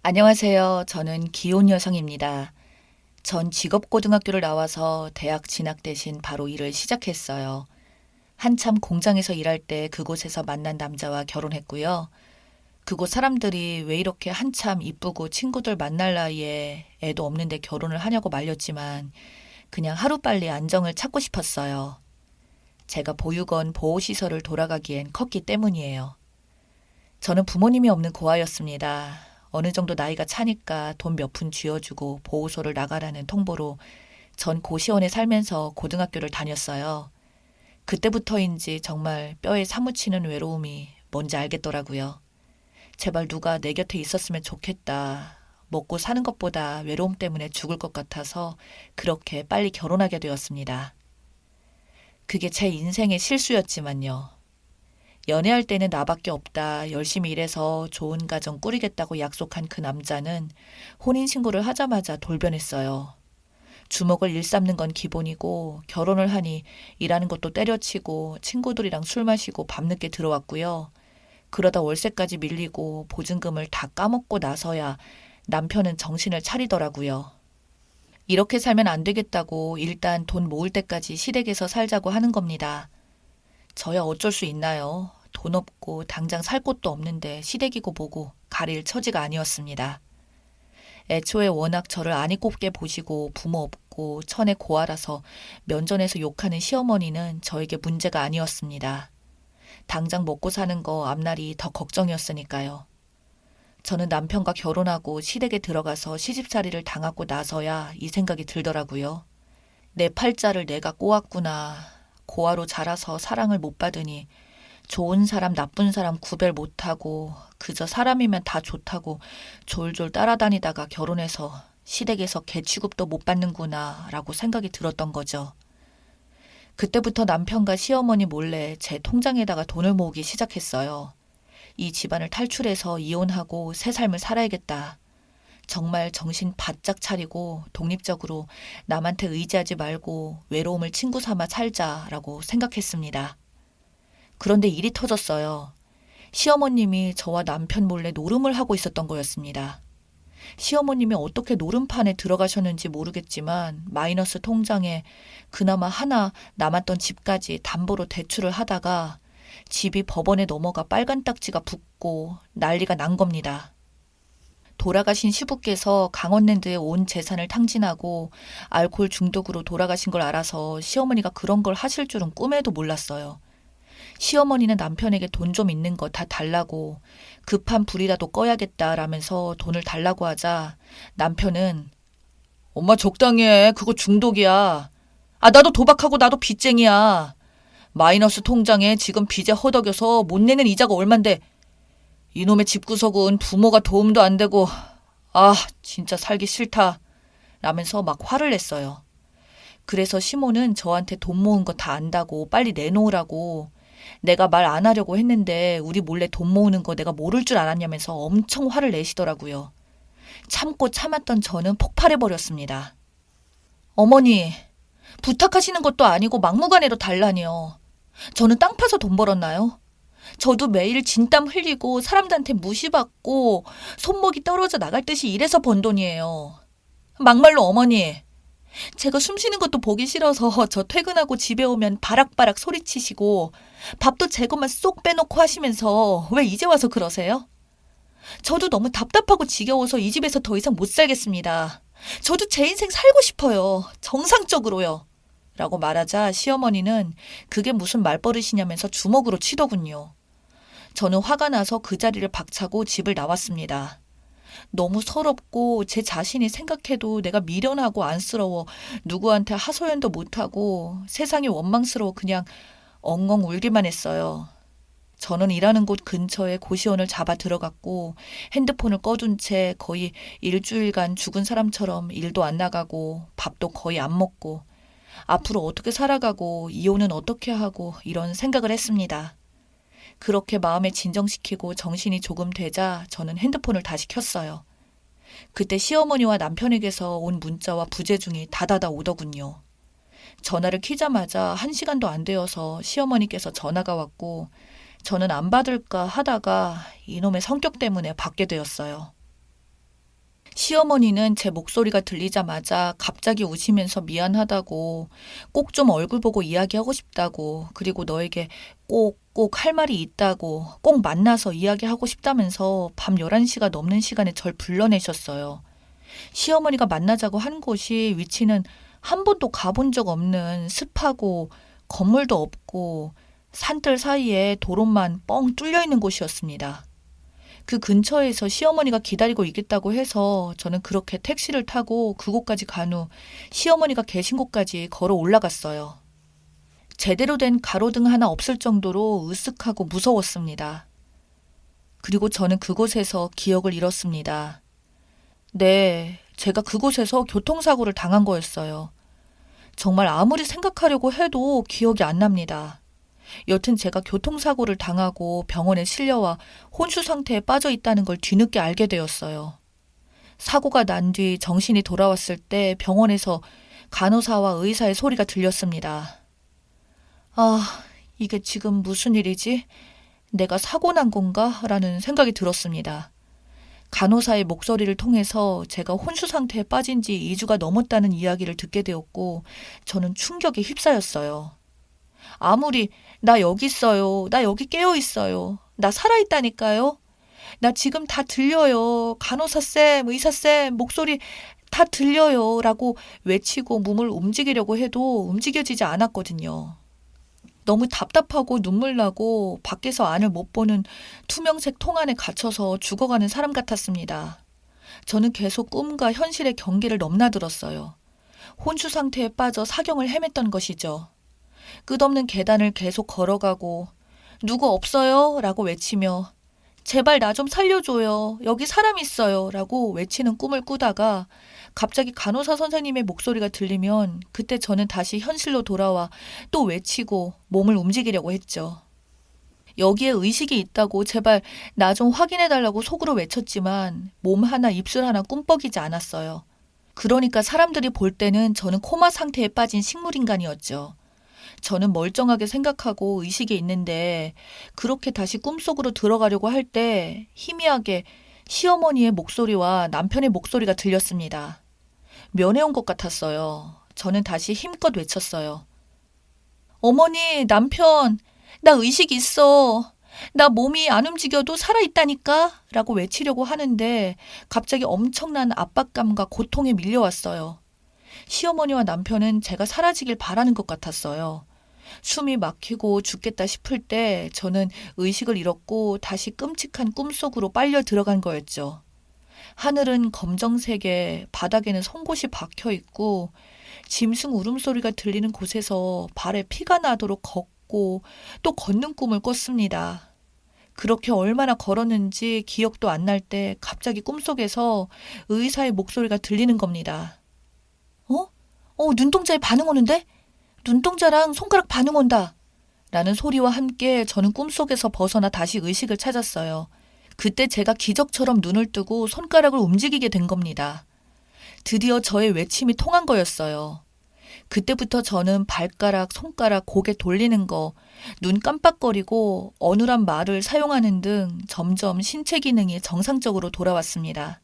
안녕하세요. 저는 기혼 여성입니다. 전 직업고등학교를 나와서 대학 진학 대신 바로 일을 시작했어요. 한참 공장에서 일할 때 그곳에서 만난 남자와 결혼했고요. 그곳 사람들이 왜 이렇게 한참 이쁘고 친구들 만날 나이에 애도 없는데 결혼을 하냐고 말렸지만 그냥 하루빨리 안정을 찾고 싶었어요. 제가 보육원 보호시설을 돌아가기엔 컸기 때문이에요. 저는 부모님이 없는 고아였습니다. 어느 정도 나이가 차니까 돈 몇 푼 쥐어주고 보호소를 나가라는 통보로 전 고시원에 살면서 고등학교를 다녔어요. 그때부터인지 정말 뼈에 사무치는 외로움이 뭔지 알겠더라고요. 제발 누가 내 곁에 있었으면 좋겠다. 먹고 사는 것보다 외로움 때문에 죽을 것 같아서 그렇게 빨리 결혼하게 되었습니다. 그게 제 인생의 실수였지만요. 연애할 때는 나밖에 없다. 열심히 일해서 좋은 가정 꾸리겠다고 약속한 그 남자는 혼인신고를 하자마자 돌변했어요. 주먹을 일삼는 건 기본이고 결혼을 하니 일하는 것도 때려치고 친구들이랑 술 마시고 밤늦게 들어왔고요. 그러다 월세까지 밀리고 보증금을 다 까먹고 나서야 남편은 정신을 차리더라고요. 이렇게 살면 안 되겠다고 일단 돈 모을 때까지 시댁에서 살자고 하는 겁니다. 저야 어쩔 수 있나요? 돈 없고 당장 살 곳도 없는데 시댁이고 뭐고 가릴 처지가 아니었습니다. 애초에 워낙 저를 아니 꼽게 보시고 부모 없고 천에 고아라서 면전에서 욕하는 시어머니는 저에게 문제가 아니었습니다. 당장 먹고 사는 거 앞날이 더 걱정이었으니까요. 저는 남편과 결혼하고 시댁에 들어가서 시집살이를 당하고 나서야 이 생각이 들더라고요. 내 팔자를 내가 꼬았구나. 고아로 자라서 사랑을 못 받으니 좋은 사람 나쁜 사람 구별 못하고 그저 사람이면 다 좋다고 졸졸 따라다니다가 결혼해서 시댁에서 개취급도 못 받는구나 라고 생각이 들었던 거죠. 그때부터 남편과 시어머니 몰래 제 통장에다가 돈을 모으기 시작했어요. 이 집안을 탈출해서 이혼하고 새 삶을 살아야겠다. 정말 정신 바짝 차리고 독립적으로 남한테 의지하지 말고 외로움을 친구 삼아 살자라고 생각했습니다. 그런데 일이 터졌어요. 시어머님이 저와 남편 몰래 노름을 하고 있었던 거였습니다. 시어머님이 어떻게 노름판에 들어가셨는지 모르겠지만 마이너스 통장에 그나마 하나 남았던 집까지 담보로 대출을 하다가 집이 법원에 넘어가 빨간 딱지가 붙고 난리가 난 겁니다. 돌아가신 시부께서 강원랜드에 온 재산을 탕진하고 알코올 중독으로 돌아가신 걸 알아서 시어머니가 그런 걸 하실 줄은 꿈에도 몰랐어요. 시어머니는 남편에게 돈 좀 있는 거 다 달라고 급한 불이라도 꺼야겠다라면서 돈을 달라고 하자 남편은 엄마 적당히 해. 그거 중독이야. 아, 나도 도박하고 나도 빚쟁이야. 마이너스 통장에 지금 빚에 허덕여서 못 내는 이자가 얼만데 이놈의 집구석은 부모가 도움도 안 되고 아 진짜 살기 싫다 라면서 막 화를 냈어요. 그래서 시모는 저한테 돈 모은 거 다 안다고 빨리 내놓으라고 내가 말 안 하려고 했는데 우리 몰래 돈 모으는 거 내가 모를 줄 알았냐면서 엄청 화를 내시더라고요. 참고 참았던 저는 폭발해버렸습니다. 어머니 부탁하시는 것도 아니고 막무가내로 달라니요. 저는 땅 파서 돈 벌었나요? 저도 매일 진땀 흘리고 사람들한테 무시받고 손목이 떨어져 나갈 듯이 일해서 번 돈이에요. 막말로 어머니, 제가 숨 쉬는 것도 보기 싫어서 저 퇴근하고 집에 오면 바락바락 소리치시고 밥도 제 것만 쏙 빼놓고 하시면서 왜 이제 와서 그러세요? 저도 너무 답답하고 지겨워서 이 집에서 더 이상 못 살겠습니다. 저도 제 인생 살고 싶어요. 정상적으로요. 라고 말하자 시어머니는 그게 무슨 말버릇이냐면서 주먹으로 치더군요. 저는 화가 나서 그 자리를 박차고 집을 나왔습니다. 너무 서럽고 제 자신이 생각해도 내가 미련하고 안쓰러워 누구한테 하소연도 못하고 세상이 원망스러워 그냥 엉엉 울기만 했어요. 저는 일하는 곳 근처에 고시원을 잡아 들어갔고 핸드폰을 꺼둔 채 거의 일주일간 죽은 사람처럼 일도 안 나가고 밥도 거의 안 먹고 앞으로 어떻게 살아가고 이혼은 어떻게 하고 이런 생각을 했습니다. 그렇게 마음에 진정시키고 정신이 조금 되자 저는 핸드폰을 다시 켰어요. 그때 시어머니와 남편에게서 온 문자와 부재중이 다다다 오더군요. 전화를 키자마자 1시간도 안 되어서 시어머니께서 전화가 왔고 저는 안 받을까 하다가 이놈의 성격 때문에 받게 되었어요. 시어머니는 제 목소리가 들리자마자 갑자기 우시면서 미안하다고, 꼭 좀 얼굴 보고 이야기하고 싶다고, 그리고 너에게 꼭 할 말이 있다고, 꼭 만나서 이야기하고 싶다면서 밤 11시가 넘는 시간에 절 불러내셨어요. 시어머니가 만나자고 한 곳이 위치는 한 번도 가본 적 없는 습하고 건물도 없고 산들 사이에 도로만 뻥 뚫려 있는 곳이었습니다. 그 근처에서 시어머니가 기다리고 있겠다고 해서 저는 그렇게 택시를 타고 그곳까지 간 후 시어머니가 계신 곳까지 걸어 올라갔어요. 제대로 된 가로등 하나 없을 정도로 으쓱하고 무서웠습니다. 그리고 저는 그곳에서 기억을 잃었습니다. 네, 제가 그곳에서 교통사고를 당한 거였어요. 정말 아무리 생각하려고 해도 기억이 안 납니다. 여튼 제가 교통사고를 당하고 병원에 실려와 혼수 상태에 빠져 있다는 걸 뒤늦게 알게 되었어요. 사고가 난 뒤 정신이 돌아왔을 때 병원에서 간호사와 의사의 소리가 들렸습니다. 아, 이게 지금 무슨 일이지? 내가 사고 난 건가? 라는 생각이 들었습니다. 간호사의 목소리를 통해서 제가 혼수 상태에 빠진 지 2주가 넘었다는 이야기를 듣게 되었고 저는 충격에 휩싸였어요. 아무리 나 여기 있어요. 나 여기 깨어 있어요. 나 살아있다니까요. 나 지금 다 들려요. 간호사쌤, 의사쌤 목소리 다 들려요. 라고 외치고 몸을 움직이려고 해도 움직여지지 않았거든요. 너무 답답하고 눈물 나고 밖에서 안을 못 보는 투명색 통 안에 갇혀서 죽어가는 사람 같았습니다. 저는 계속 꿈과 현실의 경계를 넘나들었어요. 혼수 상태에 빠져 사경을 헤맸던 것이죠. 끝없는 계단을 계속 걸어가고 누구 없어요? 라고 외치며 제발 나 좀 살려줘요. 여기 사람 있어요. 라고 외치는 꿈을 꾸다가 갑자기 간호사 선생님의 목소리가 들리면 그때 저는 다시 현실로 돌아와 또 외치고 몸을 움직이려고 했죠. 여기에 의식이 있다고 제발 나 좀 확인해달라고 속으로 외쳤지만 몸 하나 입술 하나 꿈뻑이지 않았어요. 그러니까 사람들이 볼 때는 저는 코마 상태에 빠진 식물인간이었죠. 저는 멀쩡하게 생각하고 의식이 있는데 그렇게 다시 꿈속으로 들어가려고 할 때 희미하게 시어머니의 목소리와 남편의 목소리가 들렸습니다. 면회 온 것 같았어요. 저는 다시 힘껏 외쳤어요. 어머니, 남편, 나 의식 있어. 나 몸이 안 움직여도 살아있다니까? 라고 외치려고 하는데 갑자기 엄청난 압박감과 고통에 밀려왔어요. 시어머니와 남편은 제가 사라지길 바라는 것 같았어요. 숨이 막히고 죽겠다 싶을 때 저는 의식을 잃었고 다시 끔찍한 꿈속으로 빨려 들어간 거였죠. 하늘은 검정색에 바닥에는 송곳이 박혀 있고 짐승 울음소리가 들리는 곳에서 발에 피가 나도록 걷고 또 걷는 꿈을 꿨습니다. 그렇게 얼마나 걸었는지 기억도 안 날 때 갑자기 꿈속에서 의사의 목소리가 들리는 겁니다. 눈동자에 반응 오는데? 눈동자랑 손가락 반응 온다. 라는 소리와 함께 저는 꿈속에서 벗어나 다시 의식을 찾았어요. 그때 제가 기적처럼 눈을 뜨고 손가락을 움직이게 된 겁니다. 드디어 저의 외침이 통한 거였어요. 그때부터 저는 발가락, 손가락, 고개 돌리는 거, 눈 깜빡거리고 어눌한 말을 사용하는 등 점점 신체 기능이 정상적으로 돌아왔습니다.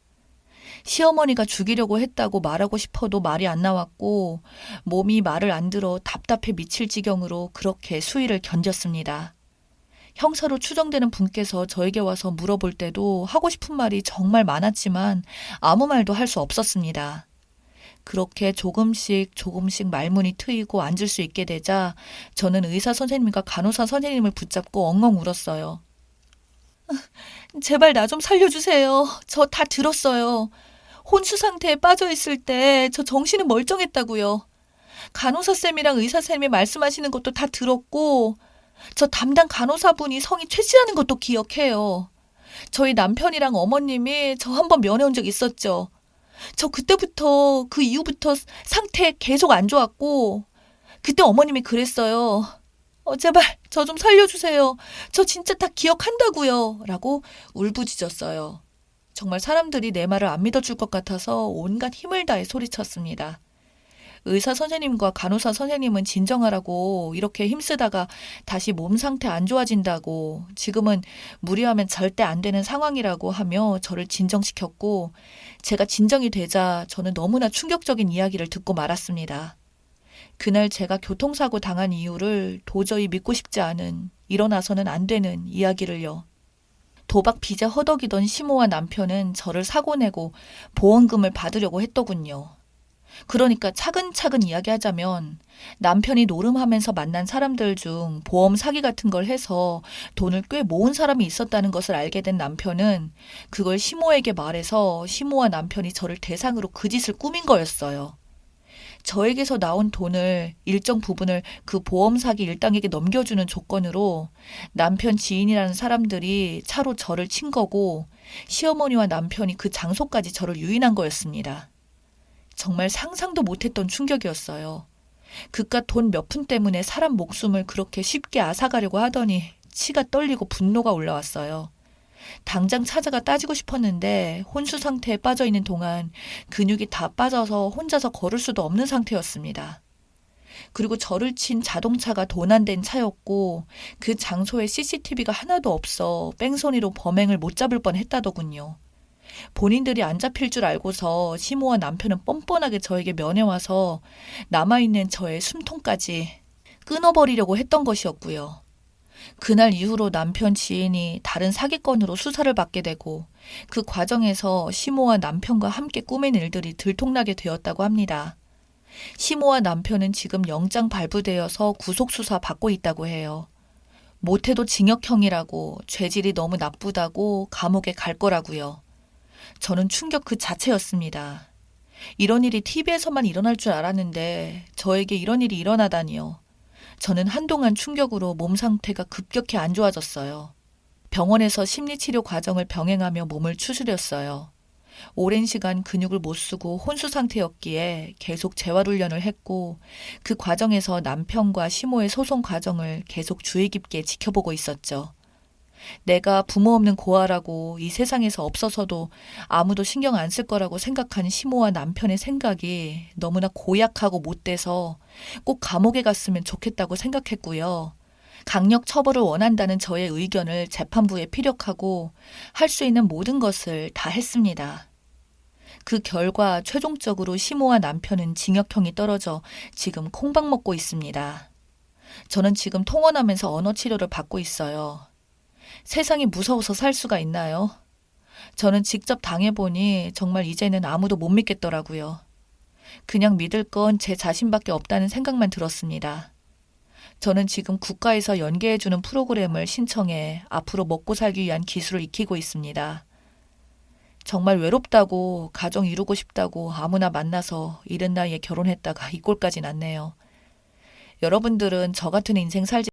시어머니가 죽이려고 했다고 말하고 싶어도 말이 안 나왔고 몸이 말을 안 들어 답답해 미칠 지경으로 그렇게 수위를 견뎠습니다. 형사로 추정되는 분께서 저에게 와서 물어볼 때도 하고 싶은 말이 정말 많았지만 아무 말도 할 수 없었습니다. 그렇게 조금씩 말문이 트이고 앉을 수 있게 되자 저는 의사 선생님과 간호사 선생님을 붙잡고 엉엉 울었어요. 제발 나 좀 살려주세요. 저 다 들었어요. 혼수 상태에 빠져 있을 때 저 정신은 멀쩡했다고요. 간호사쌤이랑 의사쌤이 말씀하시는 것도 다 들었고 저 담당 간호사분이 성이 최 씨라는 것도 기억해요. 저희 남편이랑 어머님이 저 한번 면회 온 적 있었죠. 저 그때부터 그 이후부터 상태 계속 안 좋았고 그때 어머님이 그랬어요. 제발 저 좀 살려주세요. 저 진짜 다 기억한다고요. 라고 울부짖었어요. 정말 사람들이 내 말을 안 믿어줄 것 같아서 온갖 힘을 다해 소리쳤습니다. 의사 선생님과 간호사 선생님은 진정하라고 이렇게 힘쓰다가 다시 몸 상태 안 좋아진다고 지금은 무리하면 절대 안 되는 상황이라고 하며 저를 진정시켰고 제가 진정이 되자 저는 너무나 충격적인 이야기를 듣고 말았습니다. 그날 제가 교통사고 당한 이유를 도저히 믿고 싶지 않은 일어나서는 안 되는 이야기를요. 도박 빚에 허덕이던 시모와 남편은 저를 사고 내고 보험금을 받으려고 했더군요. 그러니까 차근차근 이야기하자면 남편이 노름하면서 만난 사람들 중 보험 사기 같은 걸 해서 돈을 꽤 모은 사람이 있었다는 것을 알게 된 남편은 그걸 시모에게 말해서 시모와 남편이 저를 대상으로 그 짓을 꾸민 거였어요. 저에게서 나온 돈을 일정 부분을 그 보험 사기 일당에게 넘겨주는 조건으로 남편 지인이라는 사람들이 차로 저를 친 거고 시어머니와 남편이 그 장소까지 저를 유인한 거였습니다. 정말 상상도 못했던 충격이었어요. 그깟 돈 몇 푼 때문에 사람 목숨을 그렇게 쉽게 앗아가려고 하더니 치가 떨리고 분노가 올라왔어요. 당장 찾아가 따지고 싶었는데 혼수 상태에 빠져 있는 동안 근육이 다 빠져서 혼자서 걸을 수도 없는 상태였습니다. 그리고 저를 친 자동차가 도난된 차였고 그 장소에 CCTV가 하나도 없어 뺑소니로 범행을 못 잡을 뻔했다더군요. 본인들이 안 잡힐 줄 알고서 시모와 남편은 뻔뻔하게 저에게 면회와서 남아있는 저의 숨통까지 끊어버리려고 했던 것이었고요. 그날 이후로 남편 지인이 다른 사기건으로 수사를 받게 되고 그 과정에서 시모와 남편과 함께 꾸민 일들이 들통나게 되었다고 합니다. 시모와 남편은 지금 영장 발부되어서 구속수사 받고 있다고 해요. 못해도 징역형이라고 죄질이 너무 나쁘다고 감옥에 갈 거라고요. 저는 충격 그 자체였습니다. 이런 일이 TV에서만 일어날 줄 알았는데 저에게 이런 일이 일어나다니요. 저는 한동안 충격으로 몸 상태가 급격히 안 좋아졌어요. 병원에서 심리치료 과정을 병행하며 몸을 추스렸어요. 오랜 시간 근육을 못 쓰고 혼수 상태였기에 계속 재활훈련을 했고 그 과정에서 남편과 시모의 소송 과정을 계속 주의 깊게 지켜보고 있었죠. 내가 부모 없는 고아라고 이 세상에서 없어서도 아무도 신경 안 쓸 거라고 생각한 시모와 남편의 생각이 너무나 고약하고 못돼서 꼭 감옥에 갔으면 좋겠다고 생각했고요. 강력 처벌을 원한다는 저의 의견을 재판부에 피력하고 할 수 있는 모든 것을 다 했습니다. 그 결과 최종적으로 시모와 남편은 징역형이 떨어져 지금 콩밥 먹고 있습니다. 저는 지금 통원하면서 언어 치료를 받고 있어요. 세상이 무서워서 살 수가 있나요? 저는 직접 당해보니 정말 이제는 아무도 못 믿겠더라고요. 그냥 믿을 건 제 자신밖에 없다는 생각만 들었습니다. 저는 지금 국가에서 연계해주는 프로그램을 신청해 앞으로 먹고 살기 위한 기술을 익히고 있습니다. 정말 외롭다고 가정 이루고 싶다고 아무나 만나서 이른 나이에 결혼했다가 이 꼴까지 났네요. 여러분들은 저 같은 인생 살지